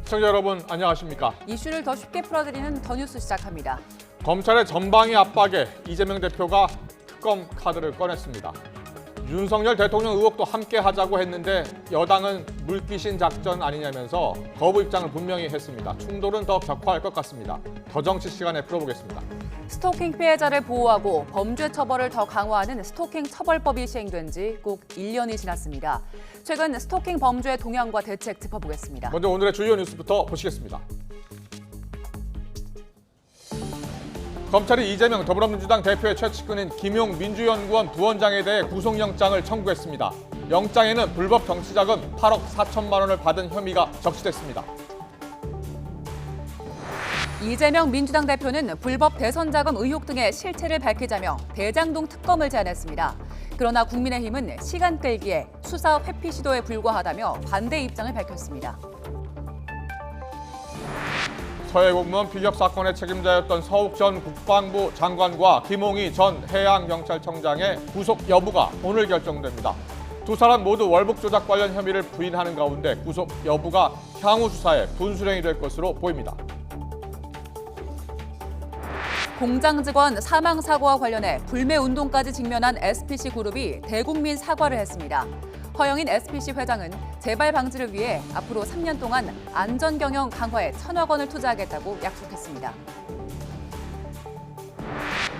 시청자 여러분 안녕하십니까? 이슈를 더 쉽게 풀어드리는 더 뉴스 시작합니다. 검찰의 전방위 압박에 이재명 대표가 특검 카드를 꺼냈습니다. 윤석열 대통령 의혹도 함께 하자고 했는데 여당은 물귀신 작전 아니냐면서 거부 입장을 분명히 했습니다. 충돌은 더 격화할 것 같습니다. 더 정치 시간에 풀어보겠습니다. 스토킹 피해자를 보호하고 범죄 처벌을 더 강화하는 스토킹 처벌법이 시행된 지 꼭 1년이 지났습니다. 최근 스토킹 범죄의 동향과 대책 짚어보겠습니다. 먼저 오늘의 주요 뉴스부터 보시겠습니다. 검찰이 이재명 더불어민주당 대표의 최측근인 김용 민주연구원 부원장에 대해 구속영장을 청구했습니다. 영장에는 불법 정치자금 8억 4천만 원을 받은 혐의가 적시됐습니다. 이재명 민주당 대표는 불법 대선 자금 의혹 등의 실체를 밝히자며 대장동 특검을 제안했습니다. 그러나 국민의힘은 시간 끌기에 수사 회피 시도에 불과하다며 반대 입장을 밝혔습니다. 서해 공무원 피격 사건의 책임자였던 서욱 전 국방부 장관과 김홍희 전 해양경찰청장의 구속 여부가 오늘 결정됩니다. 두 사람 모두 월북 조작 관련 혐의를 부인하는 가운데 구속 여부가 향후 수사에 분수령이 될 것으로 보입니다. 공장 직원 사망 사고와 관련해 불매 운동까지 직면한 SPC 그룹이 대국민 사과를 했습니다. 허영인 SPC 회장은 재발 방지를 위해 앞으로 3년 동안 안전 경영 강화에 1,000억 원을 투자하겠다고 약속했습니다.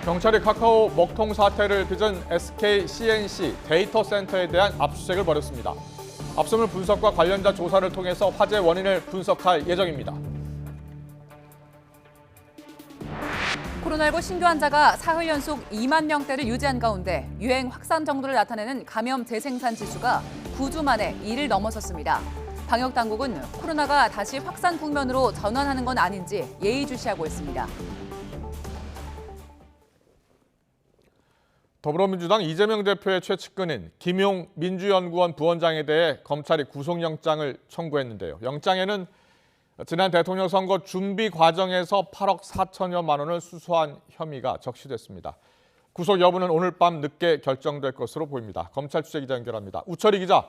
경찰이 카카오 먹통 사태를 빚은 SK CNC 데이터 센터에 대한 압수수색을 벌였습니다. 압수물 분석과 관련자 조사를 통해서 화재 원인을 분석할 예정입니다. 코로나19 신규 환자가 사흘 연속 2만 명대를 유지한 가운데 유행 확산 정도를 나타내는 감염 재생산 지수가 9주 만에 2를 넘어섰습니다. 방역 당국은 코로나가 다시 확산 국면으로 전환하는 건 아닌지 예의주시하고 있습니다. 더불어민주당 이재명 대표의 최측근인 김용 민주연구원 부원장에 대해 검찰이 구속영장을 청구했는데요. 영장에는 지난 대통령 선거 준비 과정에서 8억 4천여만 원을 수수한 혐의가 적시됐습니다. 구속 여부는 오늘 밤 늦게 결정될 것으로 보입니다. 검찰 취재기자 연결합니다. 우철희 기자.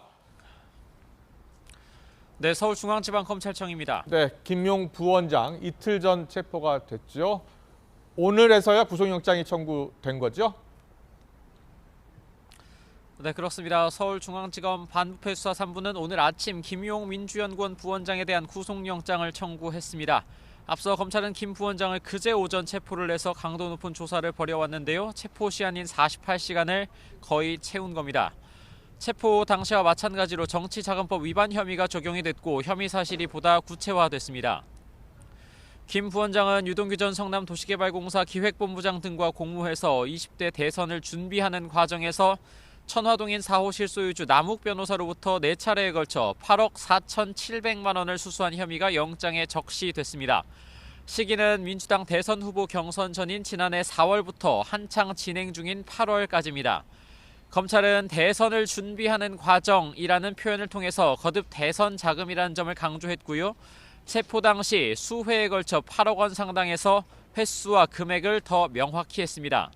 네, 서울중앙지방검찰청입니다. 네, 김용 부원장 이틀 전 체포가 됐죠. 오늘에서야 구속영장이 청구된 거죠? 네, 그렇습니다. 서울중앙지검 반부패 수사 3부는 오늘 아침 김용 민주연구원 부원장에 대한 구속영장을 청구했습니다. 앞서 검찰은 김 부원장을 그제 오전 체포를 해서 강도 높은 조사를 벌여왔는데요. 체포 시한인 48시간을 거의 채운 겁니다. 체포 당시와 마찬가지로 정치자금법 위반 혐의가 적용이 됐고 혐의 사실이 보다 구체화됐습니다. 김 부원장은 유동규 전 성남도시개발공사 기획본부장 등과 공모해서 20대 대선을 준비하는 과정에서 천화동인 4호 실소유주 남욱 변호사로부터 4차례에 걸쳐 8억 4,700만 원을 수수한 혐의가 영장에 적시됐습니다. 시기는 민주당 대선 후보 경선 전인 지난해 4월부터 한창 진행 중인 8월까지입니다. 검찰은 대선을 준비하는 과정이라는 표현을 통해서 거듭 대선 자금이라는 점을 강조했고요. 체포 당시 수회에 걸쳐 8억 원 상당에서 횟수와 금액을 더 명확히 했습니다.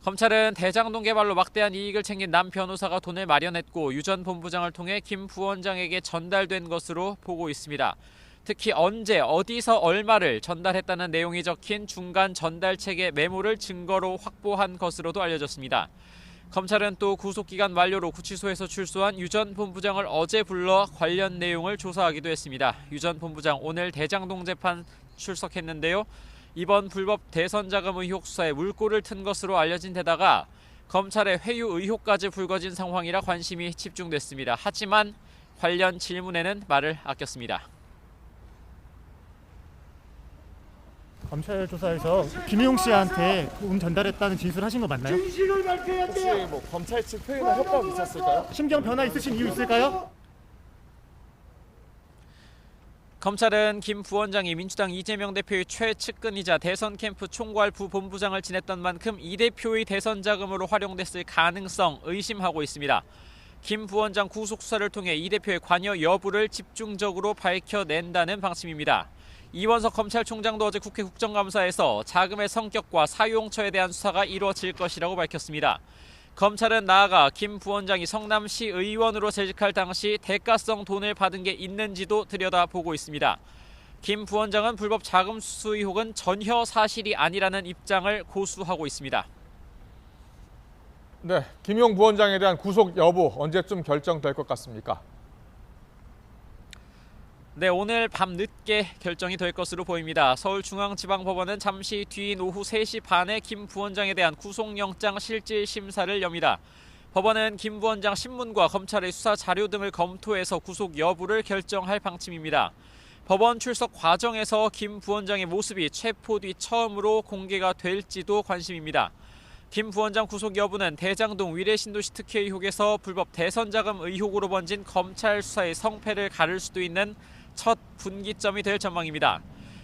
검찰은 대장동 개발로 막대한 이익을 챙긴 남 변호사가 돈을 마련했고 유 전 본부장을 통해 김 부원장에게 전달된 것으로 보고 있습니다. 특히 언제 어디서 얼마를 전달했다는 내용이 적힌 중간 전달책의 메모를 증거로 확보한 것으로도 알려졌습니다. 검찰은 또 구속기간 만료로 구치소에서 출소한 유 전 본부장을 어제 불러 관련 내용을 조사하기도 했습니다. 유 전 본부장 오늘 대장동 재판 출석했는데요. 이번 불법 대선 자금 의혹 수사에 물꼬를 튼 것으로 알려진 데다가 검찰의 회유 의혹까지 불거진 상황이라 관심이 집중됐습니다. 하지만 관련 질문에는 말을 아꼈습니다. 검찰 조사에서 김용 씨한테 돈 전달했다는 진술하신 거 맞나요? 진실을 밝혀야 돼요. 혹시 검찰 측 회의나 협박 있었을까요? 심경 변화 있으신 이유 있을까요? 검찰은 김 부원장이 민주당 이재명 대표의 최측근이자 대선 캠프 총괄 부본부장을 지냈던 만큼 이 대표의 대선 자금으로 활용됐을 가능성 의심하고 있습니다. 김 부원장 구속 수사를 통해 이 대표의 관여 여부를 집중적으로 밝혀낸다는 방침입니다. 이원석 검찰총장도 어제 국회 국정감사에서 자금의 성격과 사용처에 대한 수사가 이루어질 것이라고 밝혔습니다. 검찰은 나아가 김 부원장이 성남시 의원으로 재직할 당시 대가성 돈을 받은 게 있는지도 들여다보고 있습니다. 김 부원장은 불법 자금 수수 의혹은 전혀 사실이 아니라는 입장을 고수하고 있습니다. 네, 김용 부원장에 대한 구속 여부 언제쯤 결정될 것 같습니까? 네, 오늘 밤 늦게 결정이 될 것으로 보입니다. 서울중앙지방법원은 잠시 뒤인 오후 3시 반에 김 부원장에 대한 구속영장 실질 심사를 엽니다. 법원은 김 부원장 신문과 검찰의 수사 자료 등을 검토해서 구속 여부를 결정할 방침입니다. 법원 출석 과정에서 김 부원장의 모습이 체포 뒤 처음으로 공개가 될지도 관심입니다. 김 부원장 구속 여부는 대장동 위례신도시 특혜 의혹에서 불법 대선자금 의혹으로 번진 검찰 수사의 성패를 가를 수도 있는 첫 분기점이 될 전망입니다.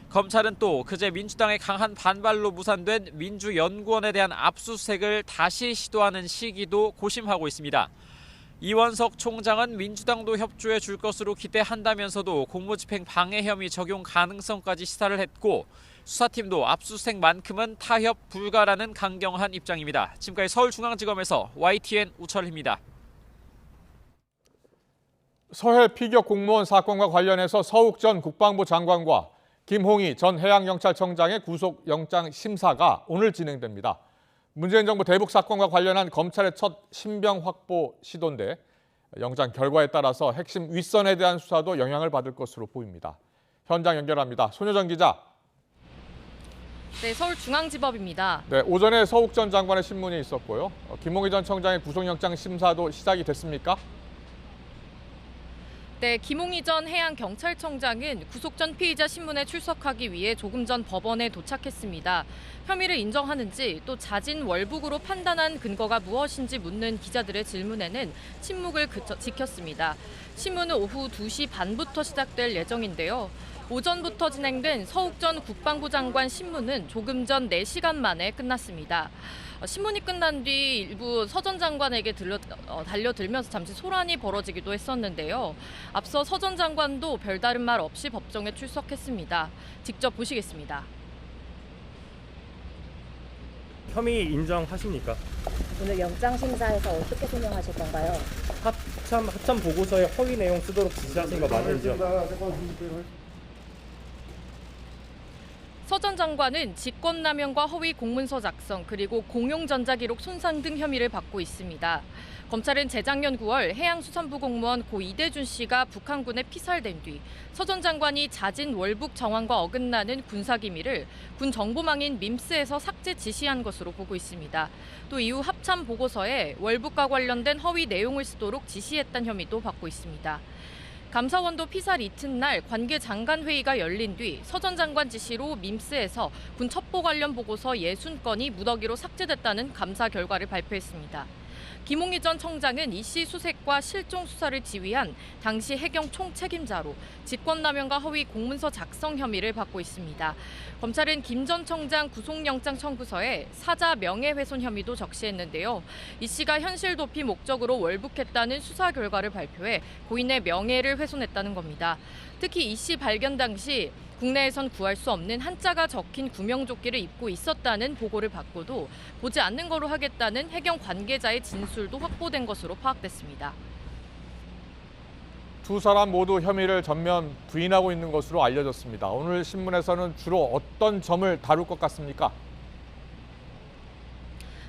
검찰은 또 그제 민주당의 강한 반발로 무산된 민주연구원에 대한 압수수색을 다시 시도하는 시기도 고심하고 있습니다. 이원석 총장은 민주당도 협조해 줄 것으로 기대한다면서도 공무집행 방해 혐의 적용 가능성까지 시사를 했고 수사팀도 압수수색만큼은 타협 불가라는 강경한 입장입니다. 지금까지 서울중앙지검에서 YTN 우철입니다. 서해 피격 공무원 사건과 관련해서 서욱 전 국방부 장관과 김홍희 전 해양경찰청장의 구속영장 심사가 오늘 진행됩니다. 문재인 정부 대북 사건과 관련한 검찰의 첫 신병 확보 시도인데 영장 결과에 따라서 핵심 윗선에 대한 수사도 영향을 받을 것으로 보입니다. 현장 연결합니다. 손효정 기자. 네, 서울중앙지법입니다. 네, 오전에 서욱 전 장관의 신문이 있었고요. 김홍희 전 청장의 구속영장 심사도 시작이 됐습니까? 네, 김홍희 전 해양경찰청장은 구속 전 피의자 신문에 출석하기 위해 조금 전 법원에 도착했습니다. 혐의를 인정하는지 또 자진 월북으로 판단한 근거가 무엇인지 묻는 기자들의 질문에는 침묵을 지켰습니다. 신문은 오후 2시 반부터 시작될 예정인데요. 오전부터 진행된 서욱 전 국방부 장관 신문은 조금 전 4시간 만에 끝났습니다. 신문이 끝난 뒤 일부 서 전 장관에게 달려들면서 잠시 소란이 벌어지기도 했었는데요. 앞서 서 전 장관도 별다른 말 없이 법정에 출석했습니다. 직접 보시겠습니다. 혐의 인정하십니까? 오늘 영장 심사에서 어떻게 소명하실 건가요? 합참 보고서에 허위 내용 쓰도록 지시하신 거 맞는지요? 서 전 장관은 직권남용과 허위 공문서 작성 그리고 공용 전자기록 손상 등 혐의를 받고 있습니다. 검찰은 재작년 9월 해양수산부 공무원 고 이대준 씨가 북한군에 피살된 뒤 서 전 장관이 자진 월북 정황과 어긋나는 군사기밀을 군 정보망인 밈스에서 삭제 지시한 것으로 보고 있습니다. 또 이후 합참 보고서에 월북과 관련된 허위 내용을 쓰도록 지시했다는 혐의도 받고 있습니다. 감사원도 피살 이튿날 관계 장관 회의가 열린 뒤 서 전 장관 지시로 밈스에서 군 첩보 관련 보고서 60건이 무더기로 삭제됐다는 감사 결과를 발표했습니다. 김홍희 전 청장은 이 씨 수색과 실종 수사를 지휘한 당시 해경 총책임자로 직권남용과 허위 공문서 작성 혐의를 받고 있습니다. 검찰은 김 전 청장 구속영장 청구서에 사자 명예훼손 혐의도 적시했는데요. 이 씨가 현실 도피 목적으로 월북했다는 수사 결과를 발표해 고인의 명예를 훼손했다는 겁니다. 특히 이 씨 발견 당시 국내에선 구할 수 없는 한자가 적힌 구명조끼를 입고 있었다는 보고를 받고도 보지 않는 거로 하겠다는 해경 관계자의 진술도 확보된 것으로 파악됐습니다. 두 사람 모두 혐의를 전면 부인하고 있는 것으로 알려졌습니다. 오늘 신문에서는 주로 어떤 점을 다룰 것 같습니까?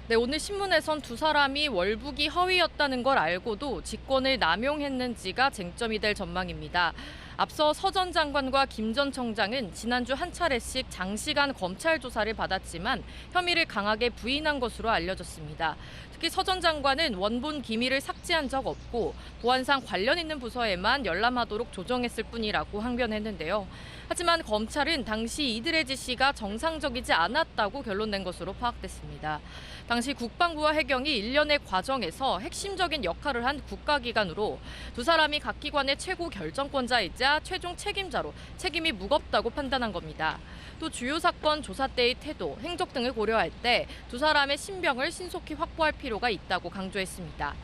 네, 오늘 신문에선 두 사람이 월북이 허위였다는 걸 알고도 직권을 남용했는지가 쟁점이 될 전망입니다. 앞서 서 전 장관과 김 전 청장은 지난주 한 차례씩 장시간 검찰 조사를 받았지만 혐의를 강하게 부인한 것으로 알려졌습니다. 특히 서 전 장관은 원본 기밀을 삭제한 적 없고 보안상 관련 있는 부서에만 열람하도록 조정했을 뿐이라고 항변했는데요. 하지만 검찰은 당시 이들의 지시가 정상적이지 않았다고 결론낸 것으로 파악됐습니다. 당시 국방부와 해경이 일련의 과정에서 핵심적인 역할을 한 국가기관으로 두 사람이 각 기관의 최고 결정권자이자 최종 책임자로 책임이 무겁다고 판단한 겁니다. 또 주요 사건 조사 때의 태도, 행적 등을 고려할 때 두 사람의 신병을 신속히 확보할 필요가 있다고 강조했습니다.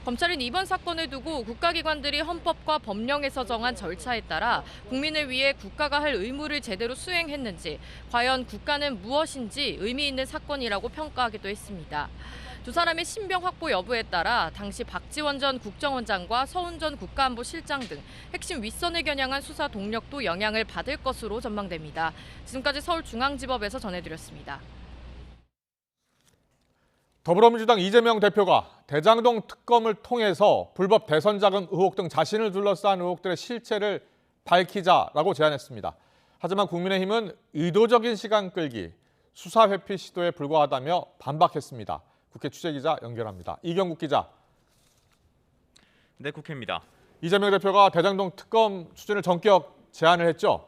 검찰은 이번 사건을 두고 국가기관들이 헌법과 법령에서 정한 절차에 따라 국민을 위해 국가가 할 의무를 제대로 수행했는지, 과연 국가는 무엇인지 의미 있는 사건이라고 평가하기도 했습니다. 두 사람의 신병 확보 여부에 따라 당시 박지원 전 국정원장과 서훈 전 국가안보실장 등 핵심 윗선을 겨냥한 수사 동력도 영향을 받을 것으로 전망됩니다. 지금까지 서울중앙지법에서 전해드렸습니다. 더불어민주당 이재명 대표가 대장동 특검을 통해서 불법 대선 자금 의혹 등 자신을 둘러싼 의혹들의 실체를 밝히자라고 제안했습니다. 하지만 국민의힘은 의도적인 시간 끌기, 수사 회피 시도에 불과하다며 반박했습니다. 국회 취재기자 연결합니다. 이경국 기자. 네, 국회입니다. 이재명 대표가 대장동 특검 추진을 전격 제안을 했죠?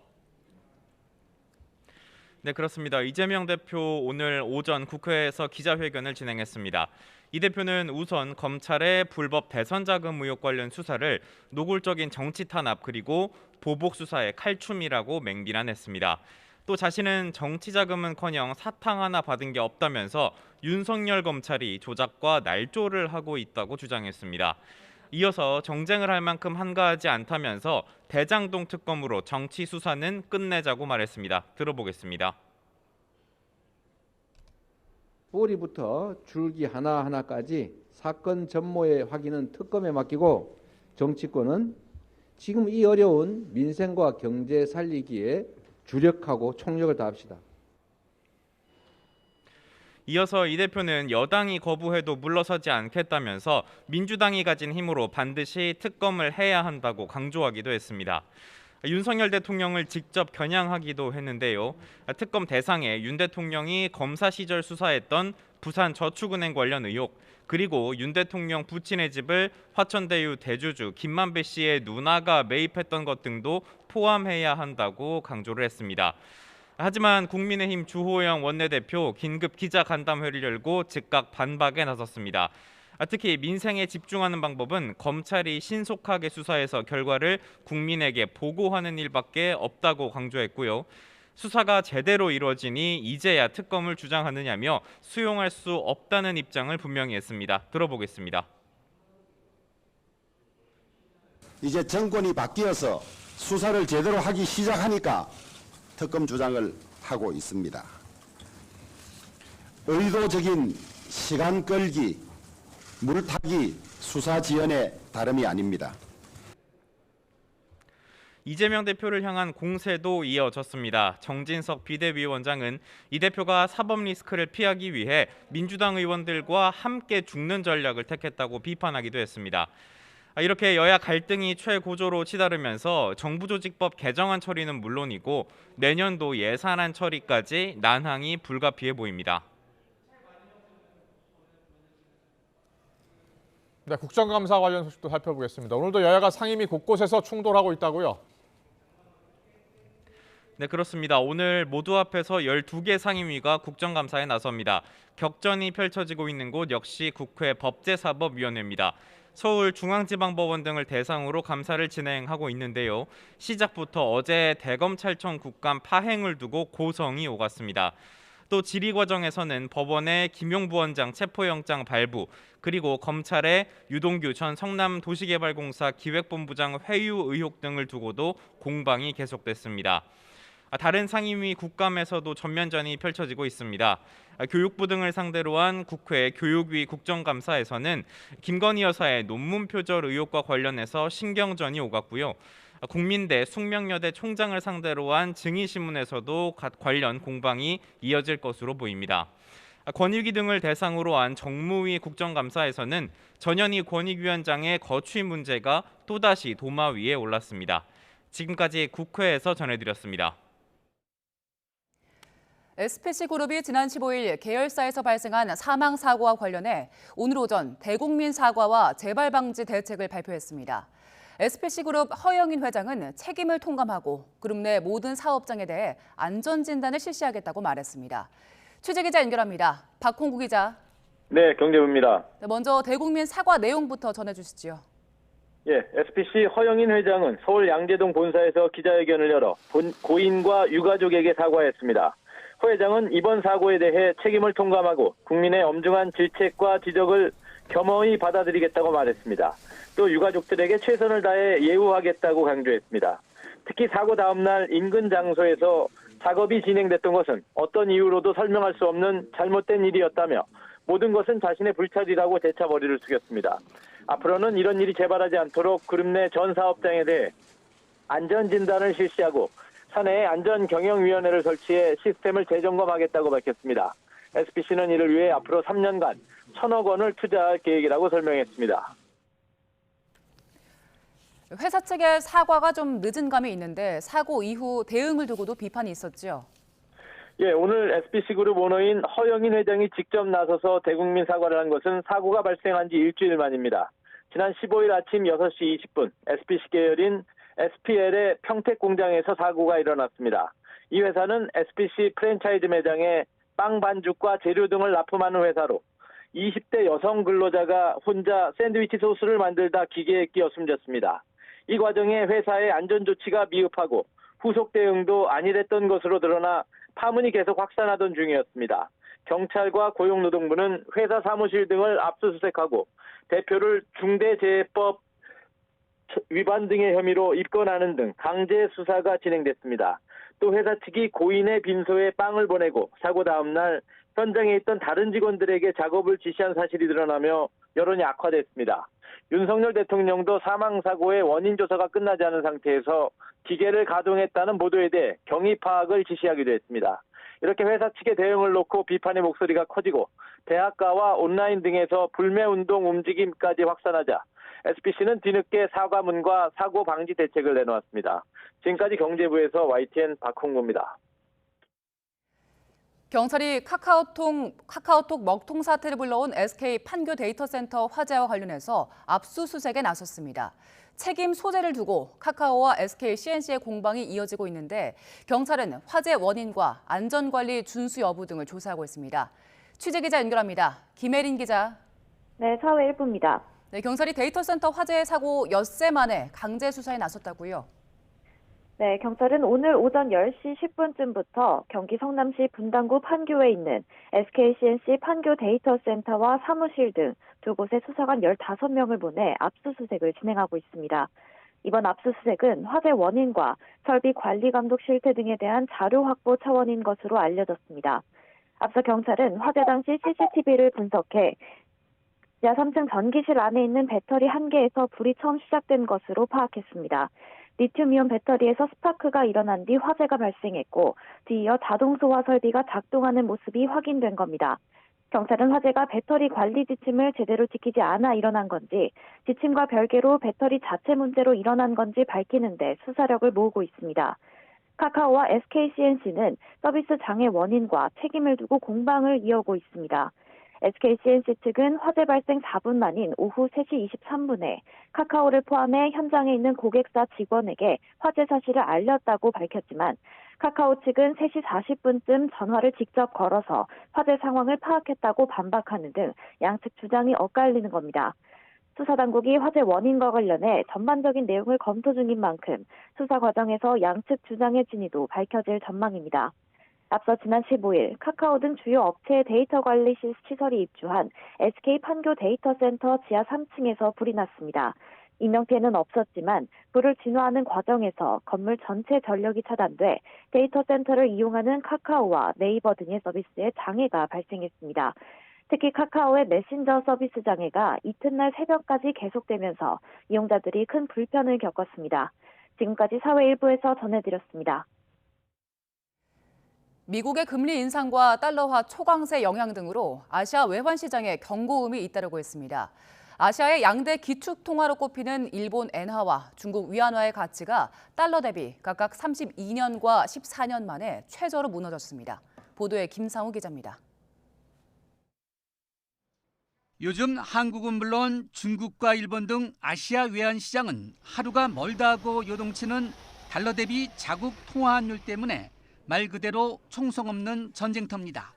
네, 그렇습니다. 이재명 대표 오늘 오전 국회에서 기자회견을 진행했습니다. 이 대표는 우선 검찰의 불법 대선 자금 의혹 관련 수사를 노골적인 정치 탄압 그리고 보복 수사의 칼춤이라고 맹비난했습니다. 또 자신은 정치 자금은커녕 사탕 하나 받은 게 없다면서 윤석열 검찰이 조작과 날조를 하고 있다고 주장했습니다. 이어서 정쟁을 할 만큼 한가하지 않다면서 대장동 특검으로 정치 수사는 끝내자고 말했습니다. 들어보겠습니다. 뿌리부터 줄기 하나하나까지 사건 전모의 확인은 특검에 맡기고 정치권은 지금 이 어려운 민생과 경제 살리기에 주력하고 총력을 다합시다. 이어서 이 대표는 여당이 거부해도 물러서지 않겠다면서 민주당이 가진 힘으로 반드시 특검을 해야 한다고 강조하기도 했습니다. 윤석열 대통령을 직접 겨냥하기도 했는데요. 특검 대상에 윤 대통령이 검사 시절 수사했던 부산저축은행 관련 의혹, 그리고 윤 대통령 부친의 집을 화천대유 대주주 김만배 씨의 누나가 매입했던 것 등도 포함해야 한다고 강조를 했습니다. 하지만 국민의힘 주호영 원내대표 긴급 기자간담회를 열고 즉각 반박에 나섰습니다. 특히 민생에 집중하는 방법은 검찰이 신속하게 수사해서 결과를 국민에게 보고하는 일밖에 없다고 강조했고요. 수사가 제대로 이루어지니 이제야 특검을 주장하느냐며 수용할 수 없다는 입장을 분명히 했습니다. 들어보겠습니다. 이제 정권이 바뀌어서 수사를 제대로 하기 시작하니까 특검 주장을 하고 있습니다. 의도적인 시간 끌기, 물타기 수사 지연의 다름이 아닙니다. 이재명 대표를 향한 공세도 이어졌습니다. 정진석 비대위원장은 이 대표가 사법 리스크를 피하기 위해 민주당 의원들과 함께 죽는 전략을 택했다고 비판하기도 했습니다. 이렇게 여야 갈등이 최고조로 치달으면서 정부조직법 개정안 처리는 물론이고 내년도 예산안 처리까지 난항이 불가피해 보입니다. 네, 국정감사 관련 소식도 살펴보겠습니다. 오늘도 여야가 상임위 곳곳에서 충돌하고 있다고요? 네, 그렇습니다. 오늘 모두 합해서 12개 상임위가 국정감사에 나섭니다. 격전이 펼쳐지고 있는 곳 역시 국회 법제사법위원회입니다. 서울중앙지방법원 등을 대상으로 감사를 진행하고 있는데요. 시작부터 어제 대검찰청 국감 파행을 두고 고성이 오갔습니다. 또 질의 과정에서는 법원의 김용 부원장 체포영장 발부, 그리고 검찰의 유동규 전 성남도시개발공사 기획본부장 회유 의혹 등을 두고도 공방이 계속됐습니다. 다른 상임위 국감에서도 전면전이 펼쳐지고 있습니다. 교육부 등을 상대로 한 국회 교육위 국정감사에서는 김건희 여사의 논문 표절 의혹과 관련해서 신경전이 오갔고요. 국민대 숙명여대 총장을 상대로 한 증인신문에서도 관련 공방이 이어질 것으로 보입니다. 권익위 등을 대상으로 한 정무위 국정감사에서는 전현희 권익위원장의 거취 문제가 또다시 도마 위에 올랐습니다. 지금까지 국회에서 전해드렸습니다. SPC그룹이 지난 15일 계열사에서 발생한 사망 사고와 관련해 오늘 오전 대국민 사과와 재발 방지 대책을 발표했습니다. SPC그룹 허영인 회장은 책임을 통감하고 그룹 내 모든 사업장에 대해 안전진단을 실시하겠다고 말했습니다. 취재기자 연결합니다. 박홍구 기자. 네, 경제부입니다. 먼저 대국민 사과 내용부터 전해주시죠. 예, SPC 허영인 회장은 서울 양재동 본사에서 기자회견을 열어 고인과 유가족에게 사과했습니다. 허 회장은 이번 사고에 대해 책임을 통감하고 국민의 엄중한 질책과 지적을 겸허히 받아들이겠다고 말했습니다. 또 유가족들에게 최선을 다해 예우하겠다고 강조했습니다. 특히 사고 다음 날 인근 장소에서 작업이 진행됐던 것은 어떤 이유로도 설명할 수 없는 잘못된 일이었다며 모든 것은 자신의 불찰이라고 재차 머리를 숙였습니다. 앞으로는 이런 일이 재발하지 않도록 그룹 내 전 사업장에 대해 안전진단을 실시하고 사내에 안전경영위원회를 설치해 시스템을 재점검하겠다고 밝혔습니다. SPC는 이를 위해 앞으로 3년간 1,000억 원을 투자할 계획이라고 설명했습니다. 회사 측의 사과가 좀 늦은 감이 있는데 사고 이후 대응을 두고도 비판이 있었죠. 예, 오늘 SPC그룹 오너인 허영인 회장이 직접 나서서 대국민 사과를 한 것은 사고가 발생한 지 일주일 만입니다. 지난 15일 아침 6시 20분 SPC 계열인 SPL의 평택 공장에서 사고가 일어났습니다. 이 회사는 SPC 프랜차이즈 매장에 빵 반죽과 재료 등을 납품하는 회사로 20대 여성 근로자가 혼자 샌드위치 소스를 만들다 기계에 끼어 숨졌습니다. 이 과정에 회사의 안전조치가 미흡하고 후속 대응도 안일했던 것으로 드러나 파문이 계속 확산하던 중이었습니다. 경찰과 고용노동부는 회사 사무실 등을 압수수색하고 대표를 중대재해법 위반 등의 혐의로 입건하는 등 강제 수사가 진행됐습니다. 또 회사 측이 고인의 빈소에 빵을 보내고 사고 다음 날 현장에 있던 다른 직원들에게 작업을 지시한 사실이 드러나며 여론이 악화됐습니다. 윤석열 대통령도 사망사고의 원인 조사가 끝나지 않은 상태에서 기계를 가동했다는 보도에 대해 경위 파악을 지시하기도 했습니다. 이렇게 회사 측의 대응을 놓고 비판의 목소리가 커지고 대학가와 온라인 등에서 불매운동 움직임까지 확산하자 SPC는 뒤늦게 사과문과 사고 방지 대책을 내놓았습니다. 지금까지 경제부에서 YTN 박홍구입니다. 경찰이 카카오톡 먹통 사태를 불러온 SK 판교 데이터센터 화재와 관련해서 압수수색에 나섰습니다. 책임 소재를 두고 카카오와 SK CNC의 공방이 이어지고 있는데 경찰은 화재 원인과 안전관리 준수 여부 등을 조사하고 있습니다. 취재기자 연결합니다. 김혜린 기자. 네, 사회 1부입니다. 네, 경찰이 데이터센터 화재 사고 엿새 만에 강제 수사에 나섰다고요? 네, 경찰은 오늘 오전 10시 10분쯤부터 경기 성남시 분당구 판교에 있는 SKCNC 판교 데이터센터와 사무실 등 두 곳에 수사관 15명을 보내 압수수색을 진행하고 있습니다. 이번 압수수색은 화재 원인과 설비 관리 감독 실태 등에 대한 자료 확보 차원인 것으로 알려졌습니다. 앞서 경찰은 화재 당시 CCTV를 분석해 지하 3층 전기실 안에 있는 배터리 1개에서 불이 처음 시작된 것으로 파악했습니다. 리튬이온 배터리에서 스파크가 일어난 뒤 화재가 발생했고 뒤이어 자동 소화 설비가 작동하는 모습이 확인된 겁니다. 경찰은 화재가 배터리 관리 지침을 제대로 지키지 않아 일어난 건지 지침과 별개로 배터리 자체 문제로 일어난 건지 밝히는 데 수사력을 모으고 있습니다. 카카오와 SKCNC는 서비스 장애 원인과 책임을 두고 공방을 이어오고 있습니다. SKCNC 측은 화재 발생 4분 만인 오후 3시 23분에 카카오를 포함해 현장에 있는 고객사 직원에게 화재 사실을 알렸다고 밝혔지만 카카오 측은 3시 40분쯤 전화를 직접 걸어서 화재 상황을 파악했다고 반박하는 등 양측 주장이 엇갈리는 겁니다. 수사당국이 화재 원인과 관련해 전반적인 내용을 검토 중인 만큼 수사 과정에서 양측 주장의 진위도 밝혀질 전망입니다. 앞서 지난 15일 카카오 등 주요 업체의 데이터 관리 시설이 입주한 SK 판교 데이터센터 지하 3층에서 불이 났습니다. 인명피해는 없었지만 불을 진화하는 과정에서 건물 전체 전력이 차단돼 데이터센터를 이용하는 카카오와 네이버 등의 서비스에 장애가 발생했습니다. 특히 카카오의 메신저 서비스 장애가 이튿날 새벽까지 계속되면서 이용자들이 큰 불편을 겪었습니다. 지금까지 사회 1부에서 전해드렸습니다. 미국의 금리 인상과 달러화 초강세 영향 등으로 아시아 외환 시장에 경고음이 잇따르고 있습니다. 아시아의 양대 기축통화로 꼽히는 일본 엔화와 중국 위안화의 가치가 달러 대비 각각 32년과 14년 만에 최저로 무너졌습니다. 보도에 김상우 기자입니다. 요즘 한국은 물론 중국과 일본 등 아시아 외환 시장은 하루가 멀다 하고 요동치는 달러 대비 자국 통화환율 때문에 말 그대로 총성 없는 전쟁터입니다.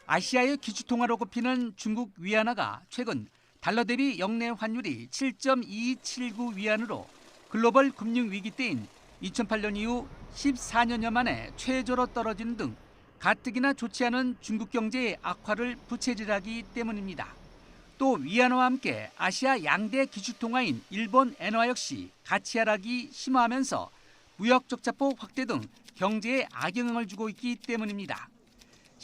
아시아의 기축통화로 꼽히는 중국 위안화가 최근 달러 대비 역내 환율이 7.2279 위안으로 글로벌 금융위기 때인 2008년 이후 14년여 만에 최저로 떨어지는 등 가뜩이나 좋지 않은 중국 경제의 악화를 부채질하기 때문입니다. 또 위안화와 함께 아시아 양대 기축통화인 일본 엔화 역시 가치 하락이 심화하면서 무역 적자폭 확대 등 경제에 악영향을 주고 있기 때문입니다.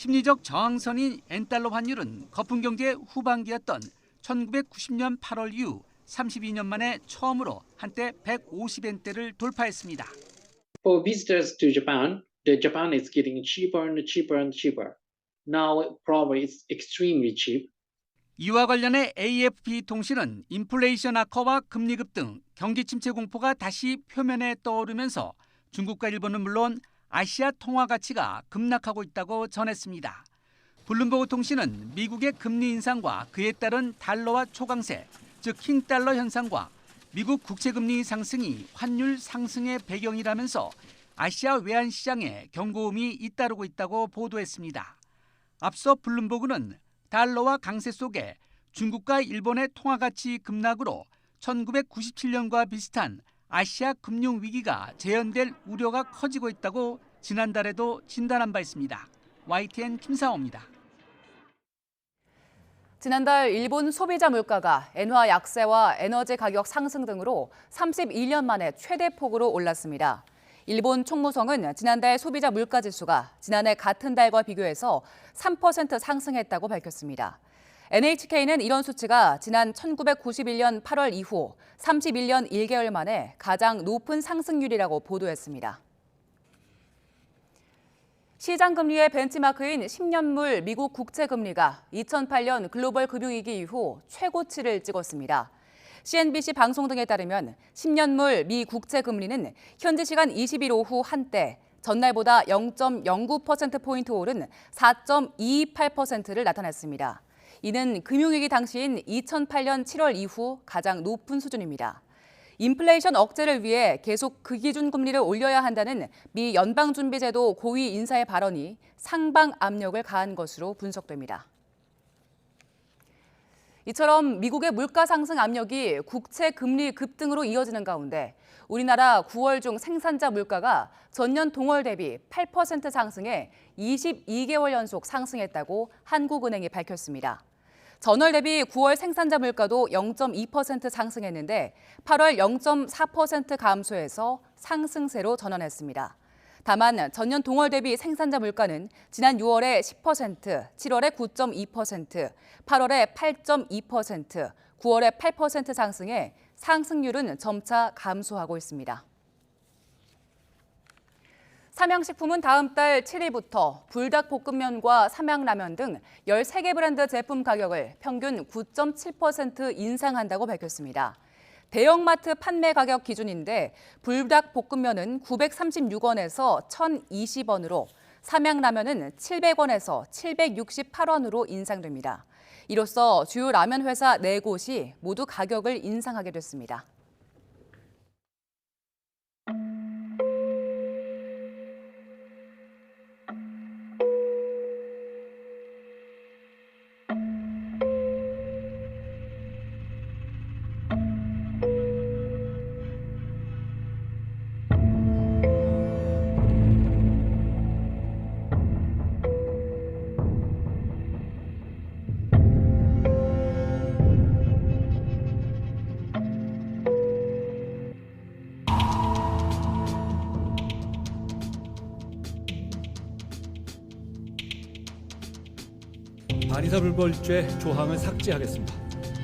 심리적 저항선인 엔달러 환율은 거품 경제 후반기였던 1990년 8월 이후 32년 만에 처음으로 한때 150엔대를 돌파했습니다. For visitors to Japan, Japan is getting cheaper and cheaper and cheaper. Now probably it's extremely cheap. 이와 관련해 AFP 통신은 인플레이션 악화와 금리 급등, 경기 침체 공포가 다시 표면에 떠오르면서 중국과 일본은 물론 아시아 통화 가치가 급락하고 있다고 전했습니다. 블룸버그 통신은 미국의 금리 인상과 그에 따른 달러와 초강세, 즉 킹달러 현상과 미국 국채금리 상승이 환율 상승의 배경이라면서 아시아 외환 시장에 경고음이 잇따르고 있다고 보도했습니다. 앞서 블룸버그는 달러와 강세 속에 중국과 일본의 통화 가치 급락으로 1997년과 비슷한 아시아 금융 위기가 재현될 우려가 커지고 있다고 지난달에도 진단한 바 있습니다. YTN 김사호입니다. 지난달 일본 소비자 물가가 엔화 약세와 에너지 가격 상승 등으로 31년 만에 최대폭으로 올랐습니다. 일본 총무성은 지난달 소비자 물가 지수가 지난해 같은 달과 비교해서 3% 상승했다고 밝혔습니다. NHK는 이런 수치가 지난 1991년 8월 이후 31년 1개월 만에 가장 높은 상승률이라고 보도했습니다. 시장 금리의 벤치마크인 10년물 미국 국채 금리가 2008년 글로벌 금융위기 이후 최고치를 찍었습니다. CNBC 방송 등에 따르면 10년물 미 국채 금리는 현지 시간 20일 오후 한때 전날보다 0.09%포인트 오른 4.228%를 나타냈습니다. 이는 금융위기 당시인 2008년 7월 이후 가장 높은 수준입니다. 인플레이션 억제를 위해 계속 그 기준 금리를 올려야 한다는 미 연방준비제도 고위 인사의 발언이 상방 압력을 가한 것으로 분석됩니다. 이처럼 미국의 물가 상승 압력이 국채 금리 급등으로 이어지는 가운데 우리나라 9월 중 생산자 물가가 전년 동월 대비 8% 상승해 22개월 연속 상승했다고 한국은행이 밝혔습니다. 전월 대비 9월 생산자 물가도 0.2% 상승했는데 8월 0.4% 감소해서 상승세로 전환했습니다. 다만 전년 동월 대비 생산자 물가는 지난 6월에 10%, 7월에 9.2%, 8월에 8.2%, 9월에 8% 상승해 상승률은 점차 감소하고 있습니다. 삼양식품은 다음 달 7일부터 불닭볶음면과 삼양라면 등 13개 브랜드 제품 가격을 평균 9.7% 인상한다고 밝혔습니다. 대형마트 판매 가격 기준인데 불닭볶음면은 936원에서 1,020원으로 삼양라면은 700원에서 768원으로 인상됩니다. 이로써 주요 라면 회사 4곳이 모두 가격을 인상하게 됐습니다. 반의사불벌죄 조항을 삭제하겠습니다.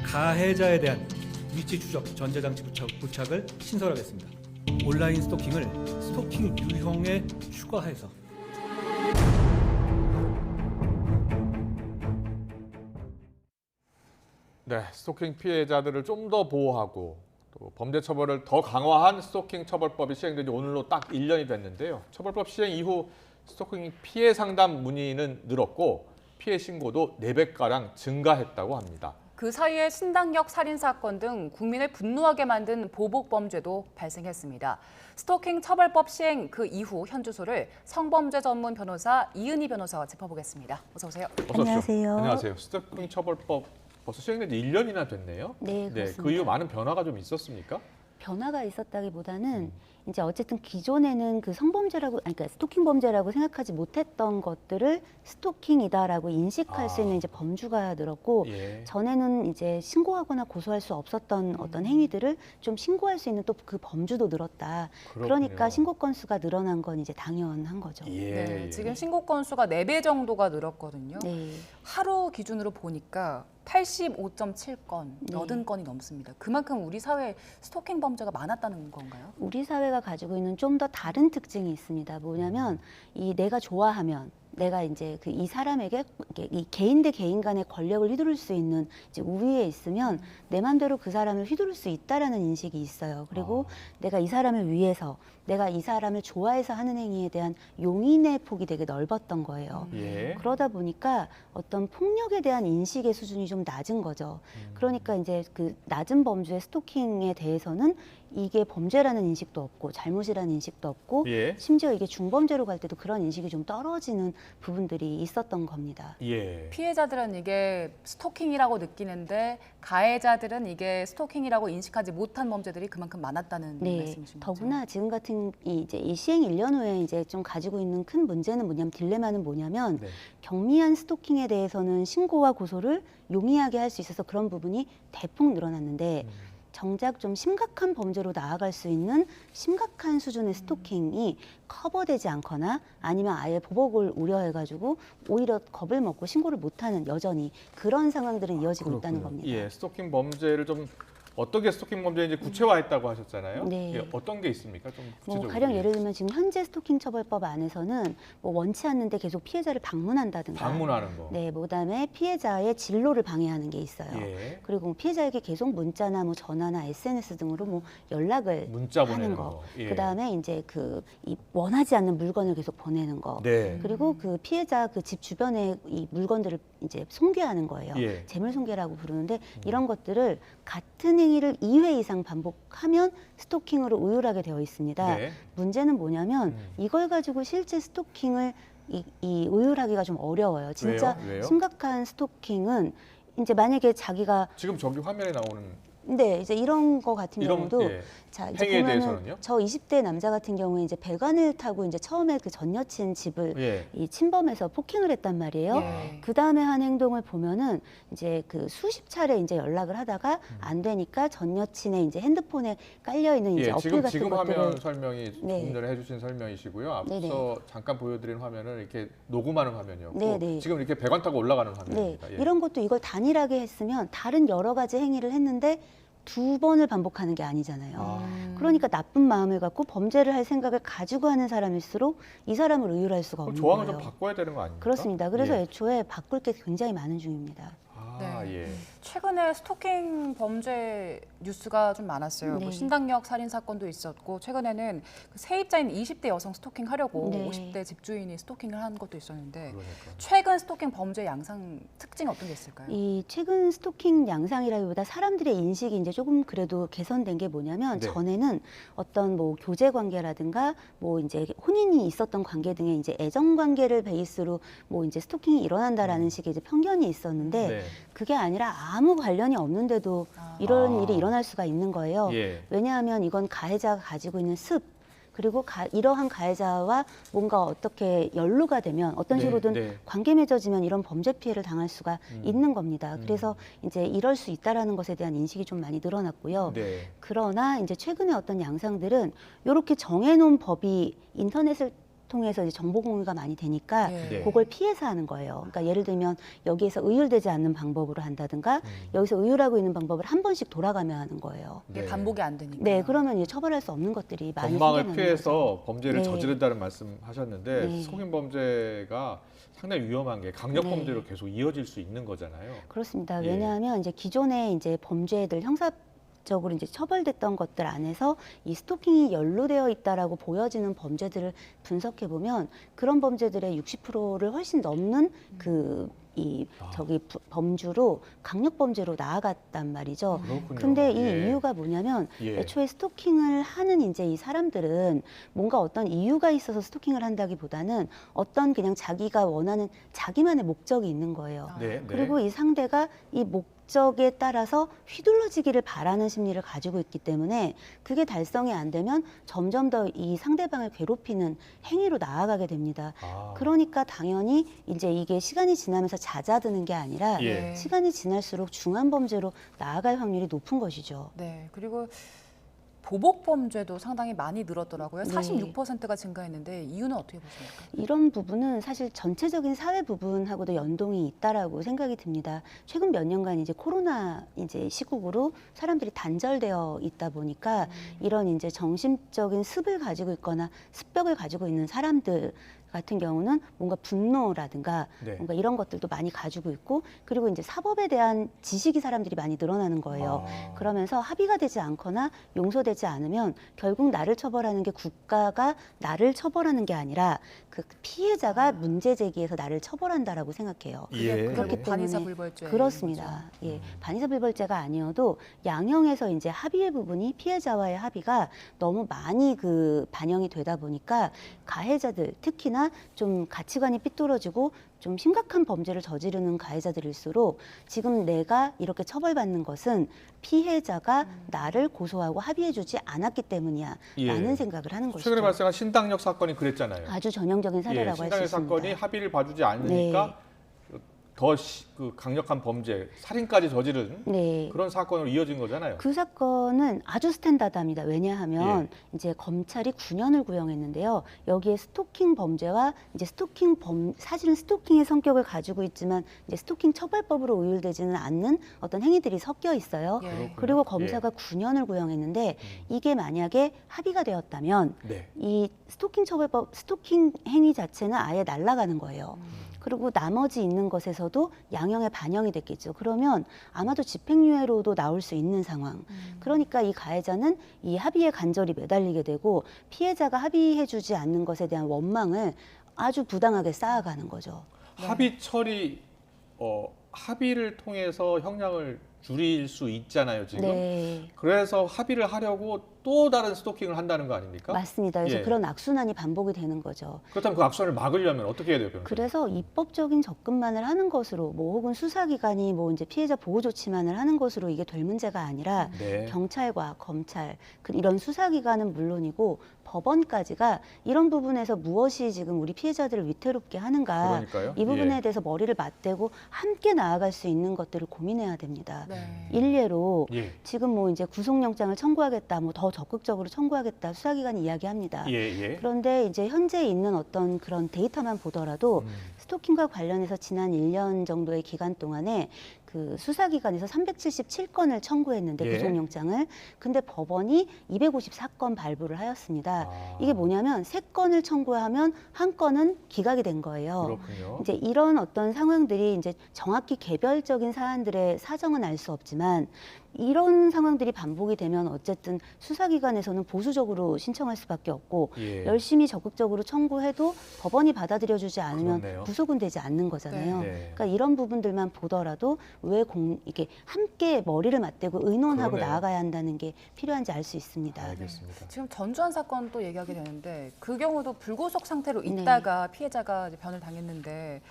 가해자에 대한 위치 추적 전자장치 부착을 신설하겠습니다. 온라인 스토킹을 스토킹 유형에 추가해서 네, 스토킹 피해자들을 좀 더 보호하고 또 범죄 처벌을 더 강화한 스토킹 처벌법이 시행된 지 오늘로 딱 1년이 됐는데요. 처벌법 시행 이후 스토킹 피해 상담 문의는 늘었고 피해 신고도 4배가량 증가했다고 합니다. 그 사이에 신당역 살인 사건 등 국민을 분노하게 만든 보복 범죄도 발생했습니다. 스토킹 처벌법 시행 그 이후 현 주소를 성범죄 전문 변호사 이은희 변호사와 짚어보겠습니다. 어서 오세요. 안녕하세요. 안녕하세요. 스토킹 처벌법 벌써 시행된 지 1년이나 됐네요. 네, 그렇습니다. 그 이후 많은 변화가 좀 있었습니까? 변화가 있었다기보다는 이제 어쨌든 기존에는 그 성범죄라고, 아니, 그러니까 스토킹 범죄라고 생각하지 못했던 것들을 스토킹이다라고 인식할 수 있는 이제 범주가 늘었고, 예. 전에는 이제 신고하거나 고소할 수 없었던 어떤 행위들을 좀 신고할 수 있는 또 그 범주도 늘었다. 그러니까 그렇군요. 신고 건수가 늘어난 건 이제 당연한 거죠. 네, 지금 신고 건수가 4배 정도가 늘었거든요. 네. 하루 기준으로 보니까 85.7건, 80건이 넘습니다. 그만큼 우리 사회에 스토킹 범죄가 많았다는 건가요? 우리 사회가 가지고 있는 좀 더 다른 특징이 있습니다. 뭐냐면 이 내가 좋아하면 내가 이제 그 이 사람에게 이 개인 대 개인 간의 권력을 휘두를 수 있는 이제 우위에 있으면 내 마음대로 그 사람을 휘두를 수 있다라는 인식이 있어요. 그리고 내가 이 사람을 위해서, 내가 이 사람을 좋아해서 하는 행위에 대한 용인의 폭이 되게 넓었던 거예요. 예. 그러다 보니까 어떤 폭력에 대한 인식의 수준이 좀 낮은 거죠. 그러니까 이제 그 낮은 범주의 스토킹에 대해서는 이게 범죄라는 인식도 없고 잘못이라는 인식도 없고 예. 심지어 이게 중범죄로 갈 때도 그런 인식이 좀 떨어지는 부분들이 있었던 겁니다. 예. 피해자들은 이게 스토킹이라고 느끼는데 가해자들은 이게 스토킹이라고 인식하지 못한 범죄들이 그만큼 많았다는 네, 말씀이신 거죠? 더구나 지금 같은 이제 이 시행 1년 후에 이제 좀 가지고 있는 큰 문제는 뭐냐면, 딜레마는 뭐냐면 네. 경미한 스토킹에 대해서는 신고와 고소를 용이하게 할 수 있어서 그런 부분이 대폭 늘어났는데 정작 좀 심각한 범죄로 나아갈 수 있는 심각한 수준의 스토킹이 커버되지 않거나 아니면 아예 보복을 우려해가지고 오히려 겁을 먹고 신고를 못하는, 여전히 그런 상황들은 이어지고 있다는 겁니다. 예, 스토킹 범죄를 좀 어떻게 스토킹 범죄인지 구체화했다고 하셨잖아요. 네. 예, 어떤 게 있습니까? 좀 뭐 구체적으로. 가령 예를 들면 지금 현재 스토킹 처벌법 안에서는 뭐 원치 않는데 계속 피해자를 방문한다든가, 방문하는 거. 네, 그다음에 피해자의 진로를 방해하는 게 있어요. 예. 그리고 피해자에게 계속 문자나 뭐 전화나 SNS 등으로 뭐 연락을 문자 하는 보내는 거. 거. 예. 그다음에 이제 이 원하지 않는 물건을 계속 보내는 거. 네. 그리고 그 피해자 그 집 주변에 이 물건들을 이제 손괴하는 거예요. 예. 재물 손괴라고 부르는데 이런 것들을 같은 행위를 2회 이상 반복하면 스토킹으로 의율하게 되어 있습니다. 네. 문제는 뭐냐면 이걸 가지고 실제 스토킹을 이 의율하기가 좀 어려워요. 진짜 왜요? 심각한 스토킹은 이제 만약에 자기가 지금 저기 화면에 나오는 네, 이제 이런 거 같은 이런, 경우도 예. 자, 이제 행위에 보면은 대해서는요? 저 20대 남자 같은 경우에 이제 배관을 타고 이제 처음에 그 전 여친 집을 예. 이 침범해서 폭행을 했단 말이에요. 예. 그 다음에 한 행동을 보면은 이제 그 수십 차례 이제 연락을 하다가 안 되니까 전 여친의 이제 핸드폰에 깔려 있는 이제 예, 어플 지금 같은 것들을 화면 설명이 네. 조금 전에 해주신 설명이시고요. 앞서 네네. 잠깐 보여드린 화면은 이렇게 녹음하는 화면이었고 네네. 지금 이렇게 배관 타고 올라가는 네, 화면입니다. 예. 이런 것도 이걸 단일하게 했으면 다른 여러 가지 행위를 했는데 2번을 반복하는 게 아니잖아요. 그러니까 나쁜 마음을 갖고 범죄를 할 생각을 가지고 하는 사람일수록 이 사람을 의율할 수가 그럼 없는 조항을 거예요. 좀 바꿔야 되는 거 아닙니까? 그렇습니다. 그래서 예. 애초에 바꿀 게 굉장히 많은 중입니다. 아, 예. 최근에 스토킹 범죄 뉴스가 좀 많았어요. 네. 뭐 신당역 살인 사건도 있었고 최근에는 그 세입자인 20대 여성 스토킹 하려고 네. 50대 집주인이 스토킹을 한 것도 있었는데 그러니까. 최근 스토킹 범죄 양상 특징 어떤 게 있을까요? 이 최근 스토킹 양상이라기보다 사람들의 인식이 이제 조금 그래도 개선된 게 뭐냐면 네. 전에는 어떤 뭐 교제 관계라든가 뭐 이제 혼인이 있었던 관계 등의 이제 애정 관계를 베이스로 뭐 이제 스토킹이 일어난다라는 식의 이제 편견이 있었는데 네. 그게 아니라 아무 관련이 없는데도 이런 일이 일어날 수가 있는 거예요. 예. 왜냐하면 이건 가해자가 가지고 있는 습, 그리고 이러한 가해자와 뭔가 어떻게 연루가 되면 어떤 네, 식으로든 네. 관계 맺어지면 이런 범죄 피해를 당할 수가 있는 겁니다. 그래서 이제 이럴 수 있다라는 것에 대한 인식이 좀 많이 늘어났고요. 네. 그러나 이제 최근에 어떤 양상들은 이렇게 정해놓은 법이 인터넷을 통해서 이제 정보 공유가 많이 되니까 네. 그걸 피해서 하는 거예요. 그러니까 예를 들면 여기에서 의율되지 않는 방법으로 한다든가 여기서 의율하고 있는 방법을 한 번씩 돌아가며 하는 거예요. 이게 네. 반복이 안 되니까. 네, 그러면 이제 처벌할 수 없는 것들이 많이 전망을 생겨나는 피해서 거죠. 범죄를 네. 저지른다는 말씀하셨는데 네. 스토킹 범죄가 상당히 위험한 게 강력 네. 범죄로 계속 이어질 수 있는 거잖아요. 그렇습니다. 예. 왜냐하면 이제 기존의 이제 범죄들 형사적으로 이제 처벌됐던 것들 안에서 이 스토킹이 연루되어 있다라고 보여지는 범죄들을 분석해 보면 그런 범죄들의 60%를 훨씬 넘는 범주로 강력 범죄로 나아갔단 말이죠. 그렇군요. 근데 이 예. 이유가 뭐냐면 예. 애초에 스토킹을 하는 이제 이 사람들은 뭔가 어떤 이유가 있어서 스토킹을 한다기보다는 어떤 그냥 자기가 원하는 자기만의 목적이 있는 거예요. 네, 네. 그리고 이 상대가 이 목적에 따라서 휘둘러지기를 바라는 심리를 가지고 있기 때문에 그게 달성이 안 되면 점점 더 이 상대방을 괴롭히는 행위로 나아가게 됩니다. 그러니까 당연히 이제 이게 시간이 지나면서 잦아드는 게 아니라 예. 시간이 지날수록 중한 범죄로 나아갈 확률이 높은 것이죠. 네, 그리고 보복 범죄도 상당히 많이 늘었더라고요. 네. 46%가 증가했는데 이유는 어떻게 보십니까? 이런 부분은 사실 전체적인 사회 부분하고도 연동이 있다라고 생각이 듭니다. 최근 몇 년간 이제 코로나 이제 시국으로 사람들이 단절되어 있다 보니까 이런 이제 정신적인 습을 가지고 있거나 습벽을 가지고 있는 사람들 같은 경우는 뭔가 분노라든가 네. 뭔가 이런 것들도 많이 가지고 있고 그리고 이제 사법에 대한 지식이 사람들이 많이 늘어나는 거예요. 그러면서 합의가 되지 않거나 용서되지 않으면 결국 나를 처벌하는 게 국가가 나를 처벌하는 게 아니라 그 피해자가 문제 제기해서 나를 처벌한다라고 생각해요. 예. 그렇기 때문에 반의사불벌죄. 그렇습니다. 예, 반의사불벌죄가 아니어도 양형에서 이제 합의의 부분이 피해자와의 합의가 너무 많이 그 반영이 되다 보니까 가해자들 특히나 좀 가치관이 삐뚤어지고 좀 심각한 범죄를 저지르는 가해자들일수록 지금 내가 이렇게 처벌받는 것은 피해자가 나를 고소하고 합의해주지 않았기 때문이야 라는 생각을 하는 것이죠. 최근에 발생한 신당역 사건이 그랬잖아요. 아주 전형적인 사례라고 할 수 신당역 있습니다. 사건이 합의를 봐주지 않으니까 더 강력한 범죄, 살인까지 저지른 네. 그런 사건으로 이어진 거잖아요. 그 사건은 아주 스탠다드합니다. 왜냐하면 이제 검찰이 9년을 구형했는데요. 여기에 스토킹 범죄와 이제 사실은 스토킹의 성격을 가지고 있지만 이제 스토킹 처벌법으로 의율되지는 않는 어떤 행위들이 섞여 있어요. 그리고 검사가 9년을 구형했는데 이게 만약에 합의가 되었다면 이 스토킹 처벌법, 스토킹 행위 자체는 아예 날아가는 거예요. 그리고 나머지 있는 것에서도 양형에 반영이 됐겠죠. 그러면 아마도 집행유예로도 나올 수 있는 상황. 그러니까 이 가해자는 이 합의에 간절히 매달리게 되고 피해자가 합의해주지 않는 것에 대한 원망을 아주 부당하게 쌓아가는 거죠. 합의 처리, 합의를 통해서 형량을 줄일 수 있잖아요, 지금. 네. 그래서 합의를 하려고 또 다른 스토킹을 한다는 거 아닙니까? 맞습니다. 그래서 그런 악순환이 반복이 되는 거죠. 그렇다면 그 악순환을 막으려면 어떻게 해야 돼요, 변호사님? 그래서 입법적인 접근만을 하는 것으로 뭐 혹은 수사기관이 뭐 이제 피해자 보호 조치만을 하는 것으로 이게 될 문제가 아니라 경찰과 검찰 이런 수사기관은 물론이고 법원까지가 이런 부분에서 무엇이 지금 우리 피해자들을 위태롭게 하는가 그러니까요. 이 부분에 대해서 머리를 맞대고 함께 나아갈 수 있는 것들을 고민해야 됩니다. 일례로 지금 뭐 이제 구속영장을 청구하겠다, 뭐 더 적극적으로 청구하겠다 수사기관이 이야기합니다. 그런데 이제 현재 있는 어떤 그런 데이터만 보더라도 스토킹과 관련해서 지난 1년 정도의 기간 동안에 그 수사기관에서 377건을 청구했는데 구속영장을 근데 법원이 254건 발부를 하였습니다. 이게 뭐냐면 3건을 청구하면 1건은 기각이 된 거예요. 그렇군요. 이제 이런 어떤 상황들이 이제 정확히 개별적인 사안들의 사정은 알 수 없지만 이런 상황들이 반복이 되면 어쨌든 수사기관에서는 보수적으로 신청할 수밖에 없고 열심히 적극적으로 청구해도 법원이 받아들여주지 않으면 구속은 되지 않는 거잖아요. 그러니까 이런 부분들만 보더라도 왜 이게 함께 머리를 맞대고 의논하고 나아가야 한다는 게 필요한지 알 수 있습니다. 알겠습니다. 지금 전주한 사건 또 얘기하게 되는데 그 경우도 불구속 상태로 있다가 피해자가 이제 변을 당했는데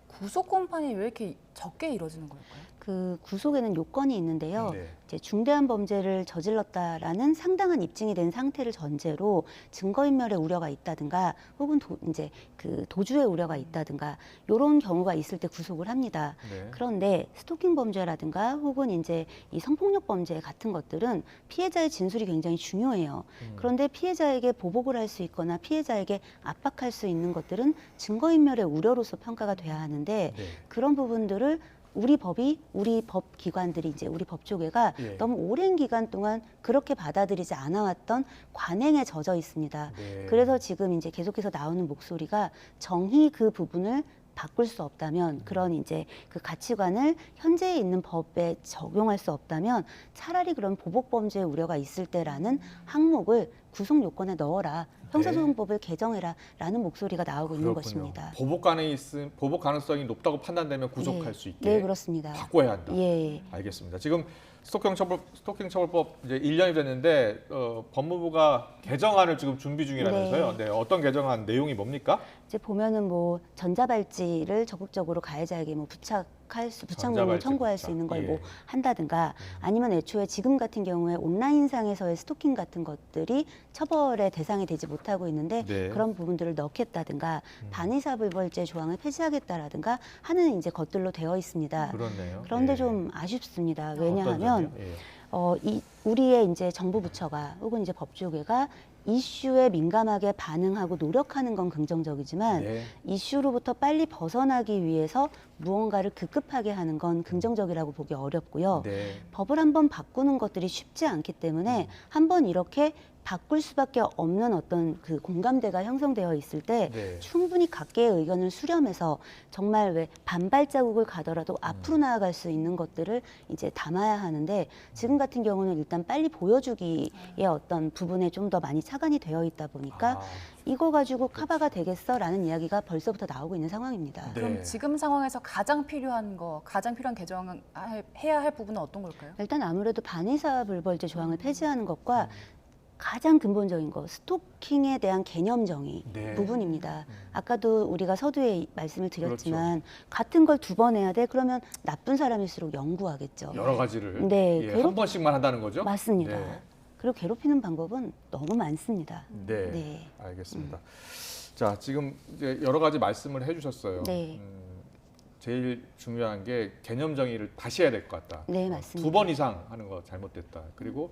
구속 공판이 왜 이렇게 적게 이루어지는 걸까요? 그 구속에는 요건이 있는데요. 이제 중대한 범죄를 저질렀다라는 상당한 입증이 된 상태를 전제로 증거인멸의 우려가 있다든가 혹은 이제 그 도주의 우려가 있다든가 이런 경우가 있을 때 구속을 합니다. 그런데 스토킹 범죄라든가 혹은 이제 이 성폭력 범죄 같은 것들은 피해자의 진술이 굉장히 중요해요. 그런데 피해자에게 보복을 할 수 있거나 피해자에게 압박할 수 있는 것들은 증거인멸의 우려로서 평가가 돼야 하는데 그런 부분들을 우리 법 기관들이 이제 우리 법조계가 너무 오랜 기간 동안 그렇게 받아들이지 않아왔던 관행에 젖어 있습니다. 그래서 지금 이제 계속해서 나오는 목소리가 정의 그 부분을 바꿀 수 없다면 그런 이제 그 가치관을 현재 있는 법에 적용할 수 없다면 차라리 그런 보복범죄의 우려가 있을 때라는 항목을 구속 요건에 넣어라. 형사소송법을 개정해라라는 목소리가 나오고 있는 것입니다. 보복 가능성이 높다고 판단되면 구속할 수 있게. 네, 그렇습니다. 바꿔야 한다. 알겠습니다. 지금 스토킹 처벌법 이제 1년이 됐는데 법무부가 개정안을 지금 준비 중이라면서요. 어떤 개정안 내용이 뭡니까? 이제 보면은 뭐 전자발찌를 적극적으로 가해자에게 뭐 부착명령을 청구할 수 있는 걸 뭐 한다든가 아니면 애초에 지금 같은 경우에 온라인상에서의 스토킹 같은 것들이 처벌의 대상이 되지 못하고 있는데 그런 부분들을 넣겠다든가 반의사불벌죄 조항을 폐지하겠다라든가 하는 이제 것들로 되어 있습니다. 그렇네요. 그런데 좀 아쉽습니다. 왜냐하면 우리의 이제 정부 부처가 혹은 이제 법조계가 이슈에 민감하게 반응하고 노력하는 건 긍정적이지만 이슈로부터 빨리 벗어나기 위해서 무언가를 급급하게 하는 건 긍정적이라고 보기 어렵고요. 법을 한번 바꾸는 것들이 쉽지 않기 때문에 한번 이렇게 바꿀 수밖에 없는 어떤 그 공감대가 형성되어 있을 때 충분히 각계의 의견을 수렴해서 정말 왜 반발 자국을 가더라도 앞으로 나아갈 수 있는 것들을 이제 담아야 하는데 지금 같은 경우는 일단 빨리 보여주기의 어떤 부분에 좀 더 많이 차관이 되어 있다 보니까 이거 가지고 커버가 되겠어라는 이야기가 벌써부터 나오고 있는 상황입니다. 그럼 지금 상황에서 가장 필요한 개정해야 할 부분은 어떤 걸까요? 일단 아무래도 반의사불벌죄 조항을 폐지하는 것과 가장 근본적인 거 스토킹에 대한 개념 정의 부분입니다. 아까도 우리가 서두에 말씀을 드렸지만 같은 걸 2번 해야 돼? 그러면 나쁜 사람일수록 연구하겠죠. 여러 가지를 한 번씩만 한다는 거죠? 맞습니다. 그리고 괴롭히는 방법은 너무 많습니다. 알겠습니다. 자, 지금 이제 여러 가지 말씀을 해주셨어요. 제일 중요한 게 개념 정의를 다시 해야 될 것 같다. 네, 맞습니다. 2번 이상 하는 거 잘못됐다. 그리고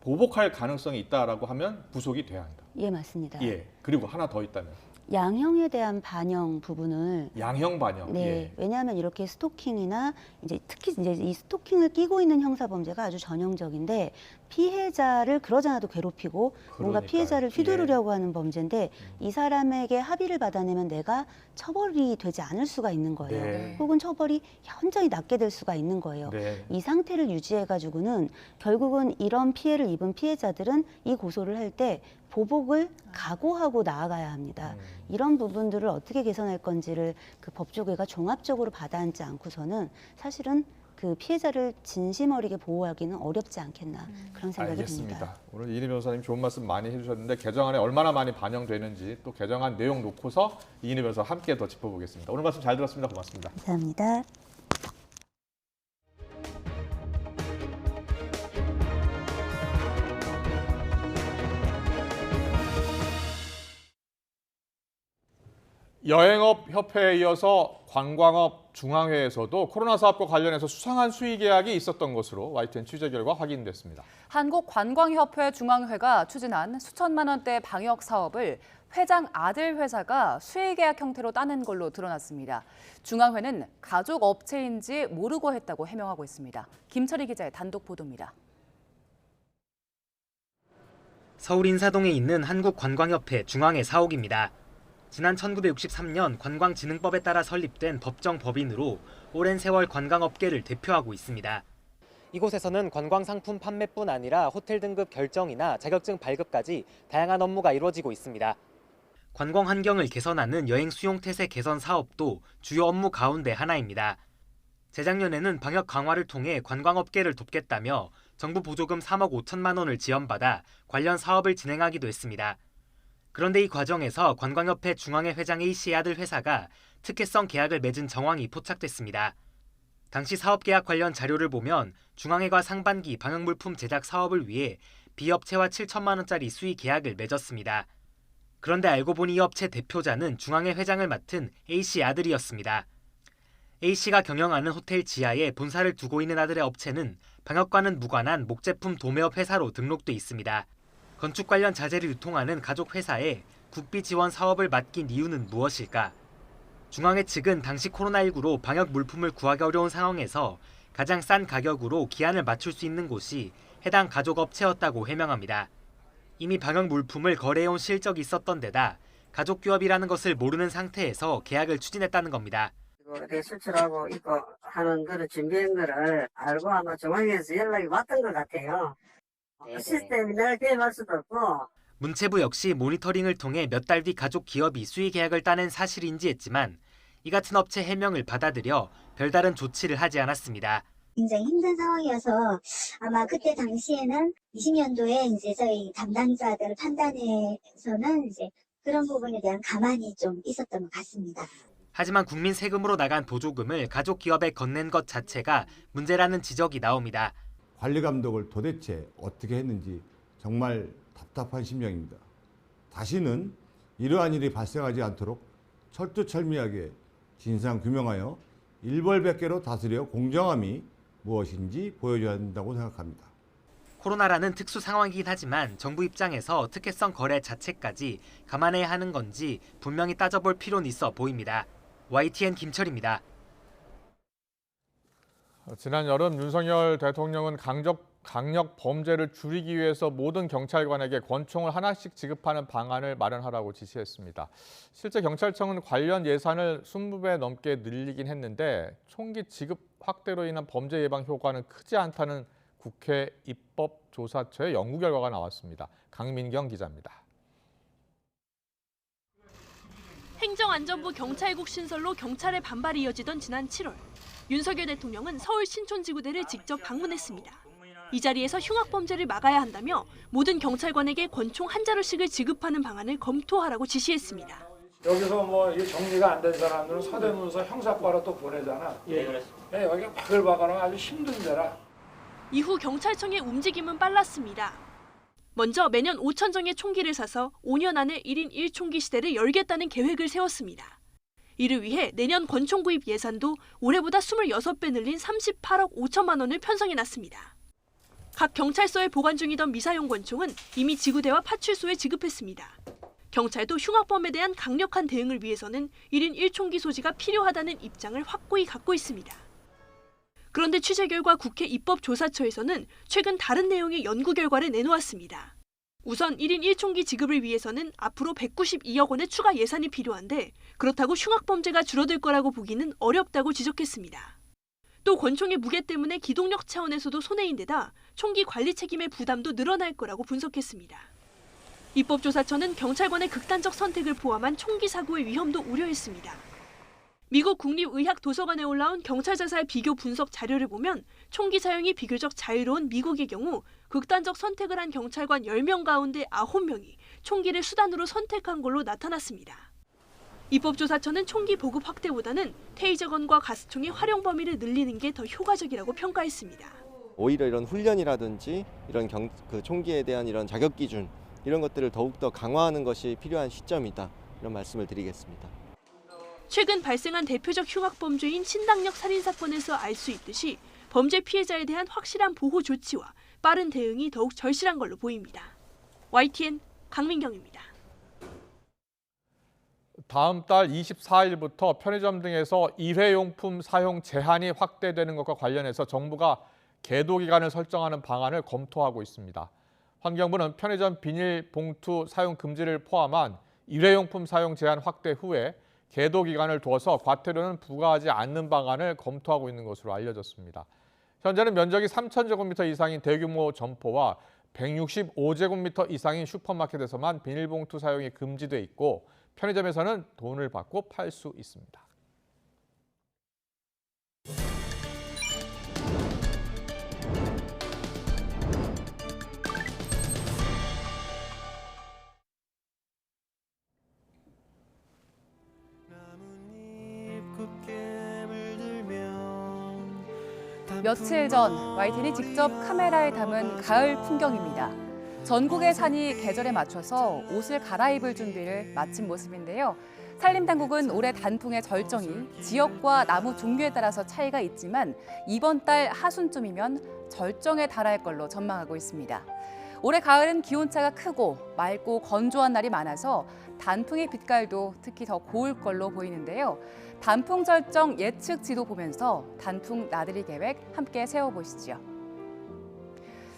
보복할 가능성이 있다라고 하면 부속이 돼야 한다. 예, 맞습니다. 그리고 하나 더 있다면 양형에 대한 반영 부분을 양형 반영. 왜냐하면 이렇게 스토킹이나 이제 특히 이제 이 스토킹을 끼고 있는 형사 범죄가 아주 전형적인데 피해자를 그러지 않아도 괴롭히고 뭔가 피해자를 휘두르려고 하는 범죄인데 이 사람에게 합의를 받아내면 내가 처벌이 되지 않을 수가 있는 거예요. 혹은 처벌이 현저히 낮게 될 수가 있는 거예요. 이 상태를 유지해 가지고는 결국은 이런 피해를 입은 피해자들은 이 고소를 할 때 보복을 각오하고 나아가야 합니다. 이런 부분들을 어떻게 개선할 건지를 그 법조계가 종합적으로 받아앉지 않고서는 사실은 그 피해자를 진심 어리게 보호하기는 어렵지 않겠나 그런 생각이 듭니다. 오늘 이인희 변호사님 좋은 말씀 많이 해주셨는데 개정안에 얼마나 많이 반영되는지 또 개정안 내용 놓고서 이인희 변호사 함께 더 짚어보겠습니다. 오늘 말씀 잘 들었습니다. 고맙습니다. 감사합니다. 여행업협회에 이어서 관광업 중앙회에서도 코로나 사업과 관련해서 수상한 수의 계약이 있었던 것으로 YTN 취재 결과 확인됐습니다. 한국관광협회 중앙회가 추진한 수천만 원대 방역 사업을 회장 아들 회사가 수의 계약 형태로 따낸 걸로 드러났습니다. 중앙회는 가족 업체인지 모르고 했다고 해명하고 있습니다. 김철희 기자의 단독 보도입니다. 서울 인사동에 있는 한국관광협회 중앙회 사옥입니다. 지난 1963년 관광진흥법에 따라 설립된 법정 법인으로 오랜 세월 관광업계를 대표하고 있습니다. 이곳에서는 관광상품 판매뿐 아니라 호텔 등급 결정이나 자격증 발급까지 다양한 업무가 이루어지고 있습니다. 관광 환경을 개선하는 여행 수용 태세 개선 사업도 주요 업무 가운데 하나입니다. 재작년에는 방역 강화를 통해 관광업계를 돕겠다며 정부 보조금 3억 5천만 원을 지원받아 관련 사업을 진행하기도 했습니다. 그런데 이 과정에서 관광협회 중앙회 회장 A씨의 아들 회사가 특혜성 계약을 맺은 정황이 포착됐습니다. 당시 사업계약 관련 자료를 보면 중앙회가 상반기 방역물품 제작 사업을 위해 B업체와 7천만 원짜리 수의 계약을 맺었습니다. 그런데 알고 보니 이 업체 대표자는 중앙회 회장을 맡은 A씨의 아들이었습니다. A씨가 경영하는 호텔 지하에 본사를 두고 있는 아들의 업체는 방역과는 무관한 목제품 도매업 회사로 등록돼 있습니다. 건축 관련 자재를 유통하는 가족 회사에 국비 지원 사업을 맡긴 이유는 무엇일까? 중앙회 측은 당시 코로나19로 방역 물품을 구하기 어려운 상황에서 가장 싼 가격으로 기한을 맞출 수 있는 곳이 해당 가족 업체였다고 해명합니다. 이미 방역 물품을 거래해온 실적이 있었던 데다 가족 규업이라는 것을 모르는 상태에서 계약을 추진했다는 겁니다. 대수출하고 있고 하는 거를 준비한 거를 알고 아마 중앙에서 연락이 왔던 것 같아요. 시스템이 내가 개입할 수도 없고. 문체부 역시 모니터링을 통해 몇 달 뒤 가족 기업이 수의 계약을 따낸 사실을 인지했지만 이 같은 업체 해명을 받아들여 별다른 조치를 하지 않았습니다. 굉장히 힘든 상황이어서 아마 그때 당시에는 20년도에 이제 저희 담당자들 판단에서는 이제 그런 부분에 대한 가만히 좀 있었던 것 같습니다. 하지만 국민 세금으로 나간 보조금을 가족 기업에 건넨 것 자체가 문제라는 지적이 나옵니다. 관리 감독을 도대체 어떻게 했는지 정말 답답한 심정입니다. 다시는 이러한 일이 발생하지 않도록 철두철미하게 진상 규명하여 일벌백계로 다스려 공정함이 무엇인지 보여줘야 한다고 생각합니다. 코로나라는 특수 상황이긴 하지만 정부 입장에서 특혜성 거래 자체까지 감안해야 하는 건지 분명히 따져볼 필요는 있어 보입니다. YTN 김철입니다. 지난 여름 윤석열 대통령은 강력 범죄를 줄이기 위해서 모든 경찰관에게 권총을 하나씩 지급하는 방안을 마련하라고 지시했습니다. 실제 경찰청은 관련 예산을 20배 넘게 늘리긴 했는데 총기 지급 확대로 인한 범죄 예방 효과는 크지 않다는 국회 입법조사처의 연구 결과가 나왔습니다. 강민경 기자입니다. 행정안전부 경찰국 신설로 경찰의 반발이 이어지던 지난 7월, 윤석열 대통령은 서울 신촌지구대를 직접 방문했습니다. 이 자리에서 흉악범죄를 막아야 한다며 모든 경찰관에게 권총 한 자루씩을 지급하는 방안을 검토하라고 지시했습니다. 여기서 뭐 이 정리가 안 된 사람들은 서대문서 형사과로 또 보내잖아. 예, 그렇습니다. 여기가 바글바글하면 아주 힘든 데라. 이후 경찰청의 움직임은 빨랐습니다. 먼저 매년 5,000정의 총기를 사서 5년 안에 1인 1총기 시대를 열겠다는 계획을 세웠습니다. 이를 위해 내년 권총 구입 예산도 올해보다 26배 늘린 38억 5천만 원을 편성해놨습니다. 각 경찰서에 보관 중이던 미사용 권총은 이미 지구대와 파출소에 지급했습니다. 경찰도 흉악범에 대한 강력한 대응을 위해서는 1인 1총기 소지가 필요하다는 입장을 확고히 갖고 있습니다. 그런데 취재 결과 국회 입법조사처에서는 최근 다른 내용의 연구 결과를 내놓았습니다. 우선 1인 1총기 지급을 위해서는 앞으로 192억 원의 추가 예산이 필요한데 그렇다고 흉악범죄가 줄어들 거라고 보기는 어렵다고 지적했습니다. 또 권총의 무게 때문에 기동력 차원에서도 손해인데다 총기 관리 책임의 부담도 늘어날 거라고 분석했습니다. 입법조사처는 경찰관의 극단적 선택을 포함한 총기 사고의 위험도 우려했습니다. 미국 국립의학도서관에 올라온 경찰 자살 비교 분석 자료를 보면 총기 사용이 비교적 자유로운 미국의 경우 극단적 선택을 한 경찰관 10명 가운데 9명이 총기를 수단으로 선택한 걸로 나타났습니다. 입법조사처는 총기 보급 확대보다는 테이저건과 가스총의 활용 범위를 늘리는 게 더 효과적이라고 평가했습니다. 오히려 이런 훈련이라든지 이런 총기에 대한 이런 자격 기준 이런 것들을 더욱더 강화하는 것이 필요한 시점이다. 이런 말씀을 드리겠습니다. 최근 발생한 대표적 흉악범죄인 신당역 살인사건에서 알 수 있듯이 범죄 피해자에 대한 확실한 보호 조치와 빠른 대응이 더욱 절실한 걸로 보입니다. YTN 강민경입니다. 다음 달 24일부터 편의점 등에서 일회용품 사용 제한이 확대되는 것과 관련해서 정부가 계도 기간을 설정하는 방안을 검토하고 있습니다. 환경부는 편의점 비닐봉투 사용 금지를 포함한 일회용품 사용 제한 확대 후에 계도 기간을 두어서 과태료는 부과하지 않는 방안을 검토하고 있는 것으로 알려졌습니다. 현재는 면적이 3,000제곱미터 이상인 대규모 점포와 165제곱미터 이상인 슈퍼마켓에서만 비닐봉투 사용이 금지돼 있고 편의점에서는 돈을 받고 팔 수 있습니다. 며칠 전 YTN이 직접 카메라에 담은 가을 풍경입니다. 전국의 산이 계절에 맞춰서 옷을 갈아입을 준비를 마친 모습인데요. 산림당국은 올해 단풍의 절정이 지역과 나무 종류에 따라서 차이가 있지만 이번 달 하순쯤이면 절정에 달할 걸로 전망하고 있습니다. 올해 가을은 기온차가 크고 맑고 건조한 날이 많아서 단풍의 빛깔도 특히 더 고울 걸로 보이는데요. 단풍 절정 예측 지도 보면서 단풍 나들이 계획 함께 세워보시죠.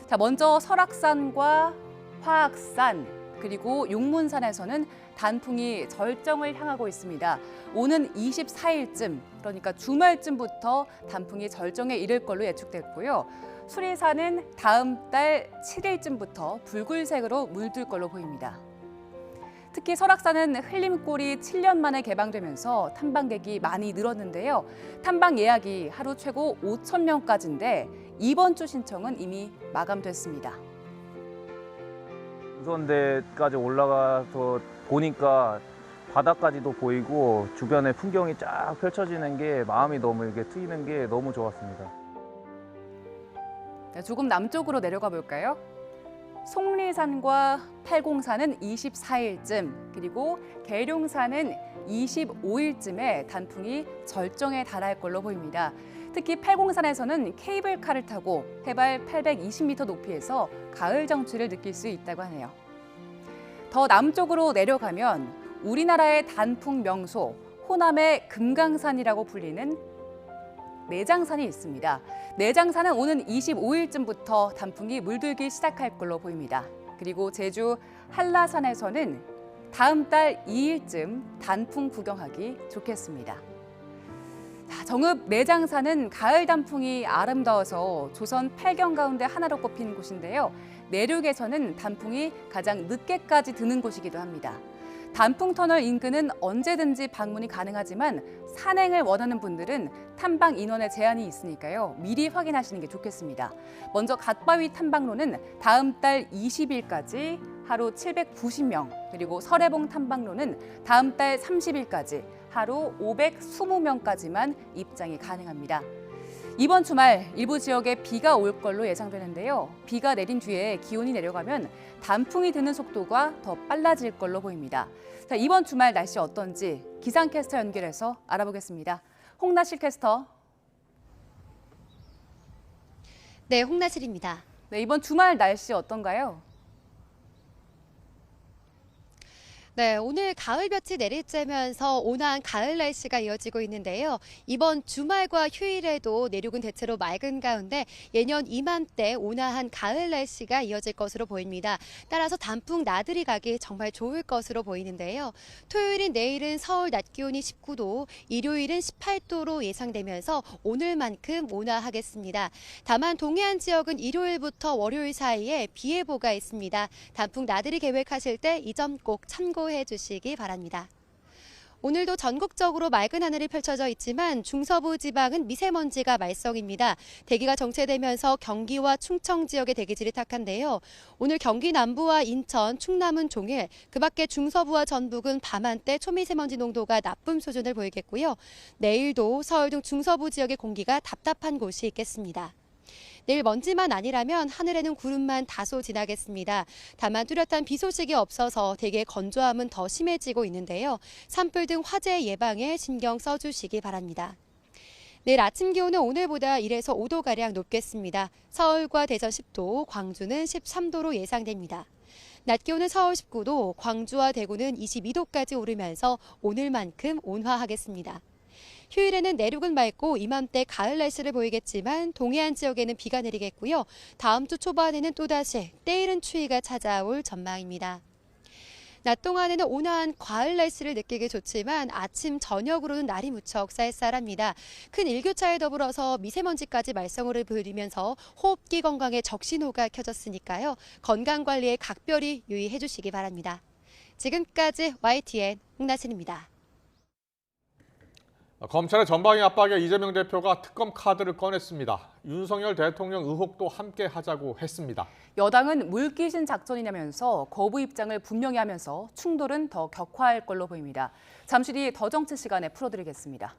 자, 먼저 설악산과 화악산 그리고 용문산에서는 단풍이 절정을 향하고 있습니다. 오는 24일쯤 그러니까 주말쯤부터 단풍이 절정에 이를 걸로 예측됐고요. 수리산은 다음 달 7일쯤부터 붉은색으로 물들 걸로 보입니다. 특히 설악산은 흘림골이 7년 만에 개방되면서 탐방객이 많이 늘었는데요. 탐방 예약이 하루 최고 5,000명까지인데 이번 주 신청은 이미 마감됐습니다. 우선대까지 올라가서 보니까 바다까지도 보이고 주변에 풍경이 쫙 펼쳐지는 게 마음이 너무 이게 트이는 게 너무 좋았습니다. 네, 조금 남쪽으로 내려가 볼까요? 속리산과 팔공산은 24일쯤, 그리고 계룡산은 25일쯤에 단풍이 절정에 달할 걸로 보입니다. 특히 팔공산에서는 케이블카를 타고 해발 820m 높이에서 가을 정취를 느낄 수 있다고 하네요. 더 남쪽으로 내려가면 우리나라의 단풍 명소 호남의 금강산이라고 불리는 내장산이 있습니다. 내장산은 오는 25일쯤부터 단풍이 물들기 시작할 걸로 보입니다. 그리고 제주 한라산에서는 다음 달 2일쯤 단풍 구경하기 좋겠습니다. 정읍 내장산은 가을 단풍이 아름다워서 조선 8경 가운데 하나로 꼽힌 곳인데요. 내륙에서는 단풍이 가장 늦게까지 드는 곳이기도 합니다. 단풍터널 인근은 언제든지 방문이 가능하지만 산행을 원하는 분들은 탐방 인원에 제한이 있으니까요. 미리 확인하시는 게 좋겠습니다. 먼저 갓바위 탐방로는 다음 달 20일까지 하루 790명, 그리고 설해봉 탐방로는 다음 달 30일까지 하루 520명까지만 입장이 가능합니다. 이번 주말 일부 지역에 비가 올 걸로 예상되는데요. 비가 내린 뒤에 기온이 내려가면 단풍이 드는 속도가 더 빨라질 걸로 보입니다. 자, 이번 주말 날씨 어떤지 기상캐스터 연결해서 알아보겠습니다. 홍나실 캐스터. 네, 홍나실입니다. 네, 이번 주말 날씨 어떤가요? 네, 오늘 가을볕이 내리쬐면서 온화한 가을 날씨가 이어지고 있는데요. 이번 주말과 휴일에도 내륙은 대체로 맑은 가운데 예년 이맘때 온화한 가을 날씨가 이어질 것으로 보입니다. 따라서 단풍 나들이 가기 정말 좋을 것으로 보이는데요. 토요일인 내일은 서울 낮 기온이 19도, 일요일은 18도로 예상되면서 오늘만큼 온화하겠습니다. 다만 동해안 지역은 일요일부터 월요일 사이에 비 예보가 있습니다. 단풍 나들이 계획하실 때 이 점 꼭 참고해 주시기 바랍니다. 오늘도 전국적으로 맑은 하늘이 펼쳐져 있지만 중서부 지방은 미세먼지가 말썽입니다. 대기가 정체되면서 경기와 충청 지역의 대기질이 탁한데요. 오늘 경기 남부와 인천, 충남은 종일, 그 밖에 중서부와 전북은 밤한때 초미세먼지 농도가 나쁨 수준을 보이겠고요. 내일도 서울 등 중서부 지역의 공기가 답답한 곳이 있겠습니다. 내일 먼지만 아니라면 하늘에는 구름만 다소 지나겠습니다. 다만 뚜렷한 비 소식이 없어서 대개 건조함은 더 심해지고 있는데요. 산불 등 화재 예방에 신경 써주시기 바랍니다. 내일 아침 기온은 오늘보다 1에서 5도가량 높겠습니다. 서울과 대전 10도, 광주는 13도로 예상됩니다. 낮 기온은 서울 19도, 광주와 대구는 22도까지 오르면서 오늘만큼 온화하겠습니다. 휴일에는 내륙은 맑고 이맘때 가을 날씨를 보이겠지만 동해안 지역에는 비가 내리겠고요. 다음 주 초반에는 또다시 때이른 추위가 찾아올 전망입니다. 낮 동안에는 온화한 가을 날씨를 느끼기 좋지만 아침, 저녁으로는 날이 무척 쌀쌀합니다. 큰 일교차에 더불어서 미세먼지까지 말썽을 부리면서 호흡기 건강에 적신호가 켜졌으니까요. 건강관리에 각별히 유의해 주시기 바랍니다. 지금까지 YTN 홍나진입니다. 검찰의 전방위 압박에 이재명 대표가 특검 카드를 꺼냈습니다. 윤석열 대통령 의혹도 함께 하자고 했습니다. 여당은 물귀신 작전이냐면서 거부 입장을 분명히 하면서 충돌은 더 격화할 걸로 보입니다. 잠시 뒤 더 정치 시간에 풀어드리겠습니다.